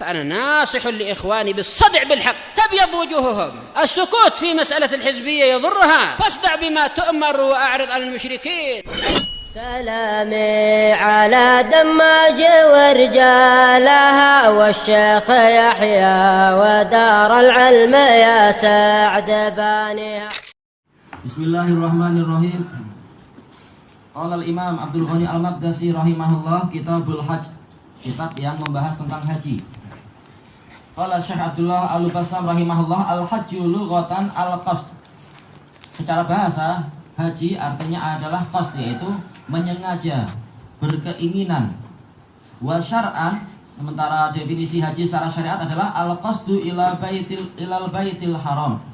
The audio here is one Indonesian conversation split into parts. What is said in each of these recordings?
فأنا ناصح لإخواني بالصدع بالحق تبيض وجوههم. السكوت في مسألة الحزبية يضرها، فاصدع بما تؤمر وأعرض عن المشركين. سلامي على دماج ورجالها والشيخ يحيى ودار العلم يا سعد بانيها. Bismillahirrahmanirrahim. Qala al-Imam Abdul Ghani Al-Maqdisi rahimahullah, Kitabul Hajj, kitab yang membahas tentang haji. Qala Syekh Abdullah Al-Bassam rahimahullah, al-hajju lughatan al-qasd. Secara bahasa, haji artinya adalah qasd, yaitu menyengaja, berkeinginan. Wa syar'an, sementara definisi haji secara syariat adalah al-qasdu ilal baitil haram,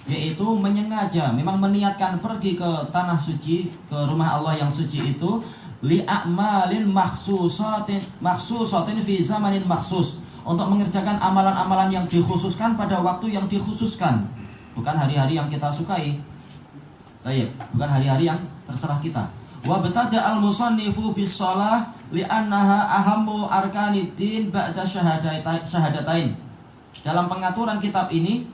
yaitu menyengaja, memang meniatkan pergi ke tanah suci, ke rumah Allah yang suci itu, li'a'malin makhsusatin fi zamanin makhsus, untuk mengerjakan amalan-amalan yang dikhususkan pada waktu yang dikhususkan, bukan hari-hari yang kita sukai. Bukan hari-hari yang terserah kita. Wa btada al-musannifu bis shalah li'annaha ahammu arkaniddin ba'da syahadatain. Dalam pengaturan kitab ini,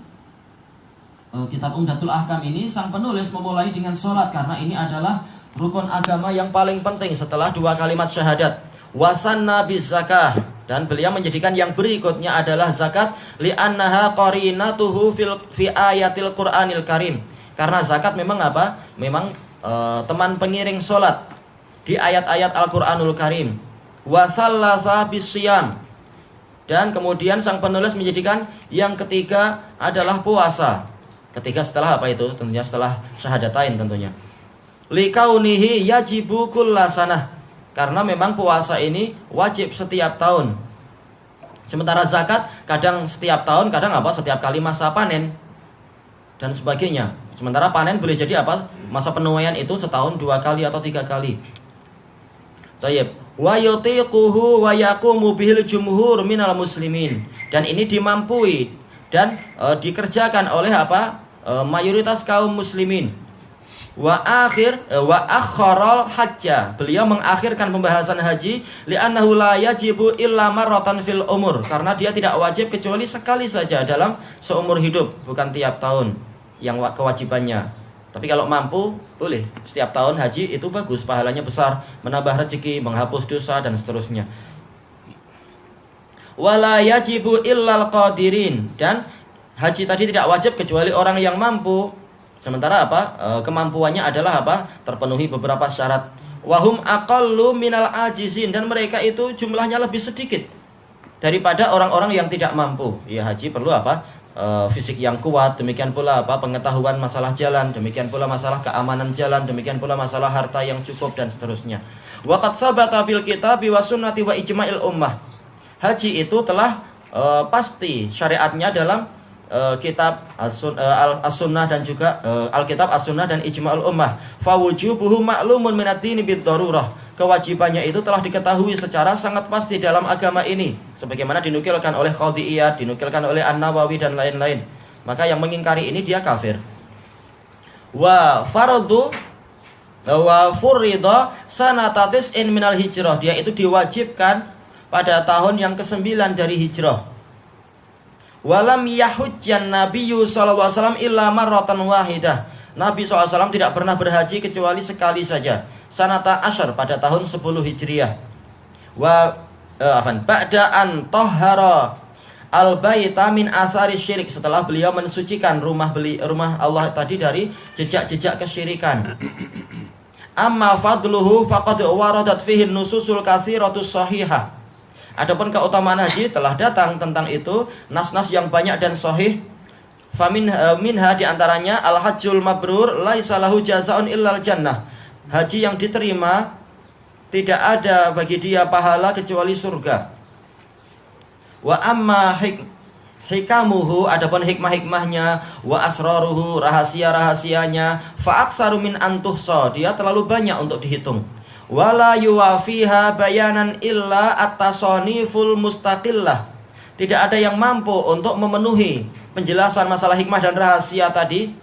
kitab Umdatul Ahkam ini, sang penulis memulai dengan sholat karena ini adalah rukun agama yang paling penting setelah dua kalimat syahadat. Wasanna biz zakah, dan beliau menjadikan yang berikutnya adalah zakat, li'annaha qarinatuhu fi ayatil Qur'anil Karim. Karena zakat memang apa? Memang teman pengiring sholat di ayat-ayat Al-Qur'anul Karim. Wasallasa bisyam, dan kemudian sang penulis menjadikan yang ketiga adalah puasa. Ketiga setelah apa itu? Tentunya setelah syahadatain tentunya. Likaunihi yajibu kullasanah, karena memang puasa ini wajib setiap tahun. Sementara zakat kadang setiap tahun, kadang apa? Setiap kali masa panen dan sebagainya. Sementara panen boleh jadi apa? Masa penuaian itu setahun 2 kali atau 3 kali. Tayyib. Wa yutiquhu wa yaqumu bihil jumhur minal muslimin. Dan ini dimampui dan dikerjakan oleh apa? Mayoritas kaum muslimin. Wa akharal hajja. Beliau mengakhirkan pembahasan haji li'annahu la yajibu illa marratan fil umur, karena dia tidak wajib kecuali sekali saja dalam seumur hidup, bukan tiap tahun yang kewajibannya. Tapi kalau mampu, boleh setiap tahun haji, itu bagus, pahalanya besar, menambah rezeki, menghapus dosa dan seterusnya. Wala yajibu illal qadirin, dan haji tadi tidak wajib kecuali orang yang mampu. Sementara apa? Kemampuannya adalah apa? Terpenuhi beberapa syarat. Wahum aqallu minal ajizin, dan mereka itu jumlahnya lebih sedikit daripada orang-orang yang tidak mampu. Ya, haji perlu apa? Fisik yang kuat, demikian pula apa? Pengetahuan masalah jalan, demikian pula masalah keamanan jalan, demikian pula masalah harta yang cukup dan seterusnya. Waqad sabata bil kitabi wa sunnati wa ijma'il ummah. Haji itu telah pasti syariatnya dalam kitab as-sunnah dan juga Alkitab, as-sunnah dan ijma'ul ummah. Fa wujubuhu ma'lumun minad dini bid darurah. Kewajibannya itu telah diketahui secara sangat pasti dalam agama ini, sebagaimana dinukilkan oleh Qadhi Iyad, dinukilkan oleh An-Nawawi dan lain-lain. Maka yang mengingkari ini dia kafir. Wa fardu wa furida sanatatis in minal hijrah. Dia itu diwajibkan pada tahun yang ke-9 dari hijrah. Walam yahujjan nabiyyu sallallahu alaihi wasallam illa marratan wahidah. Nabi SAW tidak pernah berhaji kecuali sekali saja. Sanata asyar, pada tahun 10 Hijriah. Ba'da an tahhara al-baita min asari syirik, setelah beliau mensucikan rumah Allah tadi dari jejak-jejak kesyirikan. Amma fadluhu faqad waradat fihi nususul katsiratus shahihah. Adapun keutamaan haji telah datang tentang itu nas-nas yang banyak dan sahih. Minha diantaranya al-hajjul mabrur laisa lahu jazaa'un illal jannah. Haji yang diterima tidak ada bagi dia pahala kecuali surga. Wa amma hikamuhu, adapun hikmah-hikmahnya, wa asraruhu, rahasia-rahasianya, fa aktsaru min antuhsa, dia terlalu banyak untuk dihitung. Wala yuwafiha bayanan illa at-tasaniful mustaqillah. Tidak ada yang mampu untuk memenuhi penjelasan masalah hikmah dan rahasia tadi,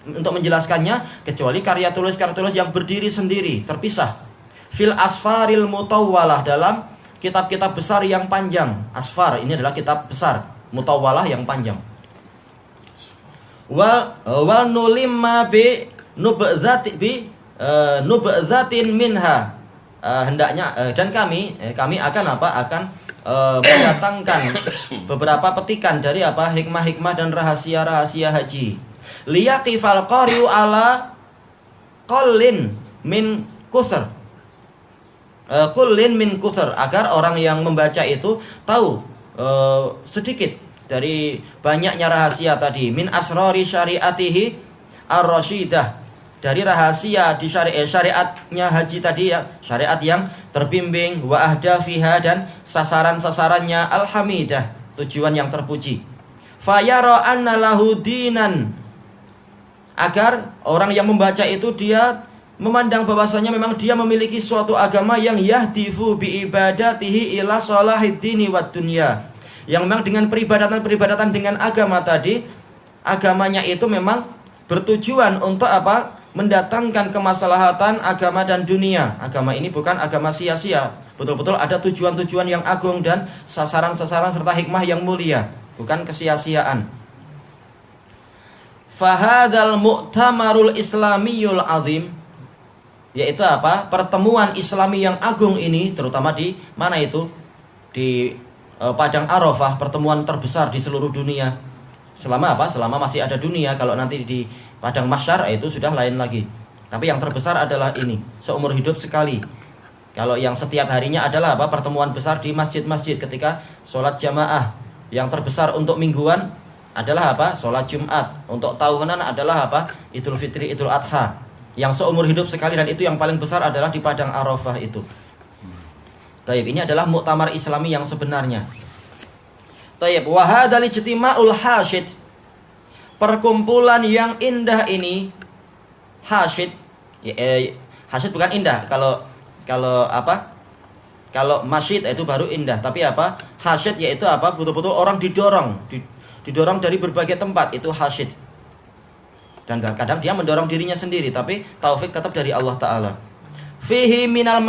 untuk menjelaskannya, kecuali karya tulis yang berdiri sendiri, terpisah. Fil asfaril mutawwalah, dalam kitab-kitab besar yang panjang. Asfar ini adalah kitab besar, mutawwalah yang panjang. Wal nulimma bi nubzatin minha. Hendaknya dan kami akan mendatangkan beberapa petikan dari hikmah-hikmah dan rahasia-rahasia haji. Liyaqifal qari'u ala kullin min kusr agar orang yang membaca itu tahu sedikit dari banyaknya rahasia tadi, min asrari syariatihi ar-rasyidah, dari rahasia di syariatnya haji tadi ya, syariat yang terbimbing, wa ahdafiha, dan sasaran-sasarannya alhamidah, tujuan yang terpuji. Fayara anna lahu dinan, agar orang yang membaca itu dia memandang bahwasanya memang dia memiliki suatu agama yang yahdifu bi ibadatihi ila salahid dini wad dunya, yang memang dengan peribadatan dengan agama tadi, agamanya itu memang bertujuan untuk mendatangkan kemaslahatan agama dan dunia. Agama ini bukan agama sia-sia, betul-betul ada tujuan-tujuan yang agung dan sasaran-sasaran serta hikmah yang mulia, bukan kesia-siaan. Fahadal mu'tamarul islamiyul azim, yaitu pertemuan Islami yang agung ini, terutama di mana itu? Di Padang Arafah, pertemuan terbesar di seluruh dunia. Selama masih ada dunia. Kalau nanti di Padang Mahsyar itu sudah lain lagi. Tapi yang terbesar adalah ini, seumur hidup sekali. Kalau yang setiap harinya adalah pertemuan besar di masjid-masjid ketika sholat jamaah. Yang terbesar untuk mingguan adalah sholat Jumat. Untuk tahunan adalah Idul Fitri, Idul Adha. Yang seumur hidup sekali, dan itu yang paling besar adalah di Padang Arafah itu. Taib, ini adalah muktamar Islami yang sebenarnya. Taib, wa hadzal ijtima'ul hasyid, perkumpulan yang indah ini. Hasyid, hasyid bukan indah. Kalau masyid itu baru indah, tapi hasyid yaitu betul-betul orang didorong dari berbagai tempat, itu hasyid. Dan kadang dia mendorong dirinya sendiri, tapi taufik tetap dari Allah Ta'ala. Fihi minal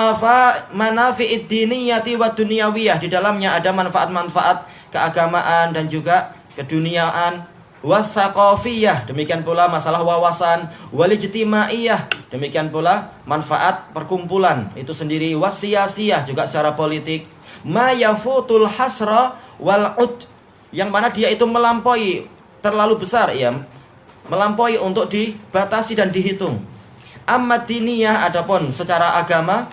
manafi'id diniyati wa dunyawiyah, di dalamnya ada manfaat-manfaat keagamaan dan juga keduniaan. Wasaqafiyah, demikian pula masalah wawasan. Walijtimaiyah, demikian pula manfaat perkumpulan itu sendiri. Wasiyasiyah, juga secara politik. Ma yafutul hasra wal ud, yang mana dia itu melampaui, terlalu besar ya, melampaui untuk dibatasi dan dihitung. Amma diniyah, adapun secara agama,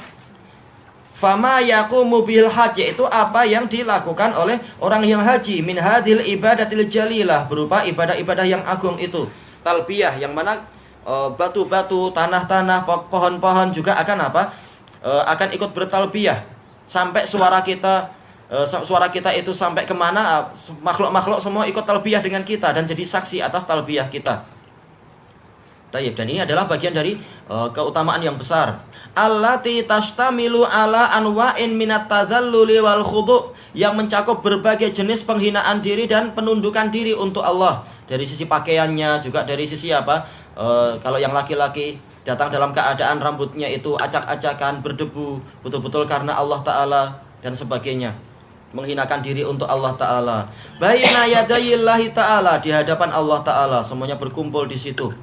fama yaqumu bil haji, itu apa yang dilakukan oleh orang yang haji, min hadil ibadatil jalilah, berupa ibadah-ibadah yang agung itu. Talbiyah, yang mana batu-batu, tanah-tanah, pohon-pohon juga akan ikut bertalbiyah, sampai suara kita itu sampai kemana, makhluk-makhluk semua ikut talbiyah dengan kita dan jadi saksi atas talbiyah kita. Tayyib, dan ini adalah bagian dari keutamaan yang besar. Allati tashtamilu ala anwa'in minat tadzalluli wal khudu', yang mencakup berbagai jenis penghinaan diri dan penundukan diri untuk Allah. Dari sisi pakaiannya, juga dari sisi kalau yang laki-laki datang dalam keadaan rambutnya itu acak-acakan, berdebu, betul-betul karena Allah Ta'ala dan sebagainya. Menghinakan diri untuk Allah Ta'ala. Baina yadayillahi Ta'ala, di hadapan Allah Ta'ala, semuanya berkumpul di situ.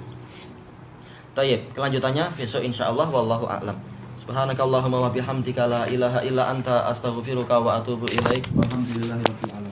Tayyib, kelanjutannya besok insyaallah, wallahu a'lam. Subhanakallahumma wa bihamdika la ilaha illa anta astaghfiruka wa atubu ilaik. Walhamdulillahirabbil alamin.